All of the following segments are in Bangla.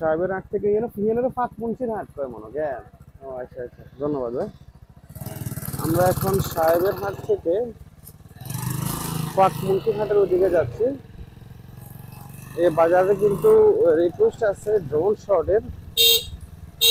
সাহেবের হাট থেকে ইয়েনের ফাঁকমুন্সির হাট কয় মনে জ্ঞান। ও আচ্ছা আচ্ছা, ধন্যবাদ ভাই। আমরা এখন সাহেবের হাট থেকে ফাঁকমুন্সির হাটের ওদিকে যাচ্ছি। এই বাজারে কিন্তু রিকোয়েস্ট আছে ড্রোন শটের,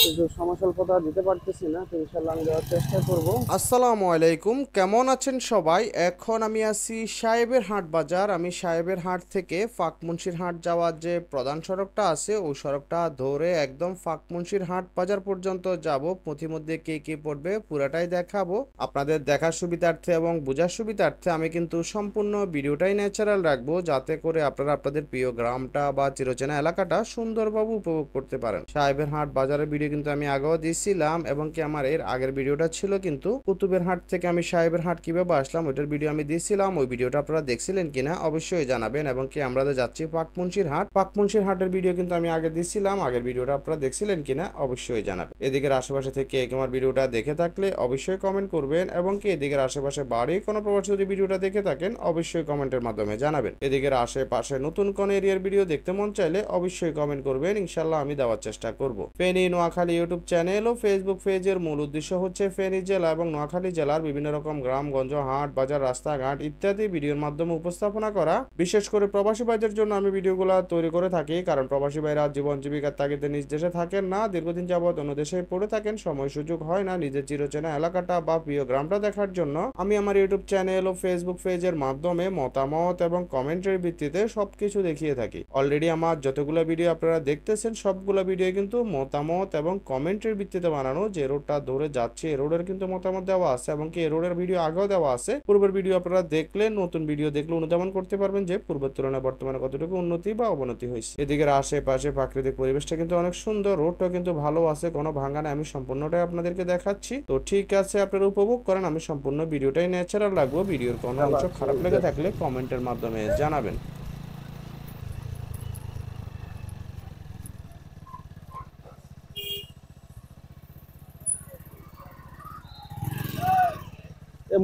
কিন্তু সময় স্বল্পতা দিতে পারতেছি না, তো ইনশাল্লাহ আমি দেওয়ার চেষ্টা করব। আসসালামু আলাইকুম, কেমন আছেন সবাই? এখন আমি আছি সাহেবের হাট বাজার। আমি সাহেবের হাট থেকে ফাঁকমুন্সির হাট যাওয়ার যে প্রধান সড়কটা আছে ওই সড়কটা ধরে একদম ফাঁকমুন্সির হাট বাজার পর্যন্ত যাব। পথিমধ্যে কে কে পড়বে পুরাটাই দেখাবো আপনাদের দেখার সুবিধার্থে এবং বোঝার সুবিধার্থে। আমি কিন্তু সম্পূর্ণ ভিডিওটাই ন্যাচারাল রাখবো, যাতে করে আপনারা আপনাদের প্রিয় গ্রামটা বা চিরচেনা এলাকাটা সুন্দরভাবে উপভোগ করতে পারেন। সাহেবের হাট বাজারের ভিডিও কিন্তু আমি আগেও দিয়েছিলাম, এবং কি আমার এর আগের ভিডিওটা ছিল কিন্তু কুতুবের হাট থেকে আমি সাহেবের হাট কিভাবে আসলাম ওইটার ভিডিও আমি দিয়েছিলাম। ওই ভিডিওটা আপনারা দেখছিলেন কিনা অবশ্যই জানাবেন। এবং কি আমরা যাচ্ছি ফাঁকমুন্সির হাট। ফাঁকমুন্সির হাটের ভিডিও কিন্তু আমি আগে দিয়েছিলাম, আগের ভিডিওটা আপনারা দেখছিলেন কিনা অবশ্যই জানাবেন। এদিকের আশেপাশে থেকে আমার ভিডিওটা দেখে থাকলে অবশ্যই কমেন্ট করবেন, এবং কি এদিকের আশেপাশে বাড়ি কোনো প্রবাসী যদি ভিডিওটা দেখে থাকেন অবশ্যই কমেন্টের মাধ্যমে জানাবেন। এদিকের আশেপাশে নতুন কোন এরিয়ার ভিডিও দেখতে মন চাইলে অবশ্যই কমেন্ট করবেন, ইনশাল্লাহ আমি দেওয়ার চেষ্টা করব। ফেনী নোয়াখালী ইউটিউব চ্যানেল ও ফেসবুক পেজের মূল উদ্দেশ্য হচ্ছে ফেনী জেলা এবং নোয়াখালী জেলার বিভিন্ন রকম গ্রামগঞ্জ, হাট বাজার, রাস্তাঘাট ইত্যাদি ভিডিওর মাধ্যমে উপস্থাপনা করা। বিশেষ করে প্রবাসী ভাইদের জন্য আমি ভিডিওগুলো তৈরি করে থাকি, কারণ প্রবাসী ভাইরা জীবন জীবিকার তাগিদে নিজ দেশে থাকেন না, দীর্ঘদিন যাবৎ অন্য দেশে পড়ে থাকেন, সময় সুযোগ হয় না নিজের চিরচেনা এলাকাটা বা প্রিয় গ্রামটা দেখার জন্য। আমি আমার ইউটিউব চ্যানেল ও ফেসবুক পেজের মাধ্যমে মতামত এবং কমেন্টের ভিত্তিতে সবকিছু দেখিয়ে থাকি। অলরেডি আমার যতগুলো ভিডিও আপনারা দেখতেছেন সবগুলো ভিডিও কিন্তু মতামত এবং কমেন্টের ভিত্তিতে বানানো। যে রোডটা ধরে যাচ্ছে এই রোডের কিন্তু মতামত দেওয়া আছে, এবং কি এই রোডের ভিডিও আগেও দেওয়া আছে। পূর্বের ভিডিও আপনারা দেখলে, নতুন ভিডিও দেখলে অনুধাবন করতে পারবেন যে পূর্বের তুলনায় বর্তমানে কতটুকু উন্নতি বা অবনতি হয়েছে। এদিকের আশেপাশে প্রাকৃতিক পরিবেশটা কিন্তু অনেক সুন্দর, রোডটা কিন্তু ভালো আছে, কোনো ভাঙা নেই। আমি সম্পূর্ণটাই আপনাদেরকে দেখাচ্ছি, তো ঠিক আছে আপনারা উপভোগ করেন। আমি সম্পূর্ণ ভিডিওটাই ন্যাচারাল রাখবো, ভিডিওর কোনো অংশ খারাপ লেগে থাকলে কমেন্টের মাধ্যমে জানাবেন।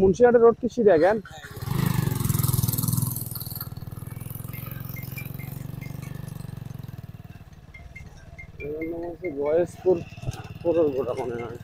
মুন্সিহাটের রোড কি সিধা জ্ঞান? বয়সপুর পুরোর গোটা মনে হয়।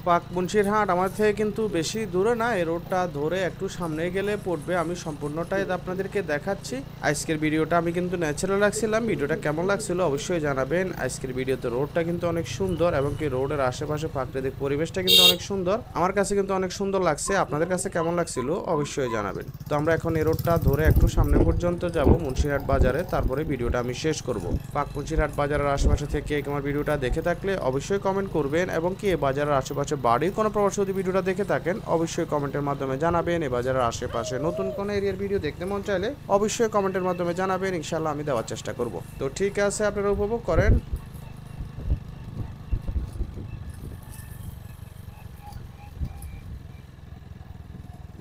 পাক মুন্সিরহাট আমার থেকে কিন্তু বেশি দূরে না, এই রোডটা ধরে একটু সামনে গেলে পড়বে। আমি সম্পূর্ণটাই আপনাদেরকে দেখাচ্ছি। আজকের ভিডিওটা আমি কিন্তু ন্যাচারাল রাখছিলাম, ভিডিওটা কেমন লাগছিল অবশ্যই জানাবেন। আজকের ভিডিওতে রোডটা কিন্তু অনেক সুন্দর এবং কি রোডের আশেপাশে প্রাকৃতিক পরিবেশটা কিন্তু অনেক সুন্দর, আমার কাছে কিন্তু অনেক সুন্দর লাগছে। আপনাদের কাছে কেমন লাগছিল অবশ্যই জানাবেন। তো আমরা এখন এই রোডটা ধরে একটু সামনে পর্যন্ত যাব মুন্সিরহাট বাজারে, তারপরে ভিডিওটা আমি শেষ করব। পাক মুন্সিরহাট বাজারের আশেপাশে থেকে আমার ভিডিওটা দেখে থাকলে অবশ্যই কমেন্ট করবেন, এবং কি এই বাজারের আশেপাশে বাড়ির কোনো প্রবাসী যদি ভিডিওটা দেখে থাকেন অবশ্যই কমেন্টের মাধ্যমে জানাবেন। এই বাজারের আশেপাশে নতুন কোনো এরিয়ার ভিডিও দেখতে মন চাইলে অবশ্যই কমেন্টের মাধ্যমে জানাবেন, ইনশাল্লাহ আমি দেওয়ার চেষ্টা করব। তো ঠিক আছে, আপনারা উপভোগ করেন।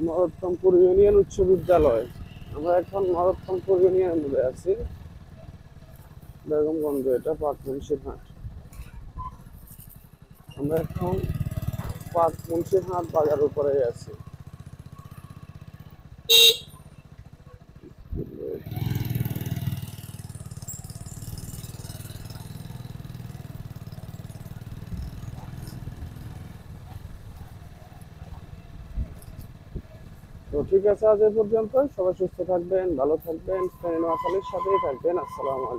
নরোত্তমপুর ইউনিয়ন উচ্চ বিদ্যালয়, আমরা এখন নরোত্তমপুর ইউনিয়নের মধ্যে আছি, বেগমগঞ্জ, এটা পাক মুন্সিরহাট। আমরা এখন পাক মুন্সিরহাট বাজার উপরে আছি। তো ঠিক আছে, আজ এ পর্যন্ত। সবাই সুস্থ থাকবেন, ভালো থাকবেন, ফ্রেন্ড নোয়াখালীর সাথেই থাকবেন। আসসালামু আলাইকুম।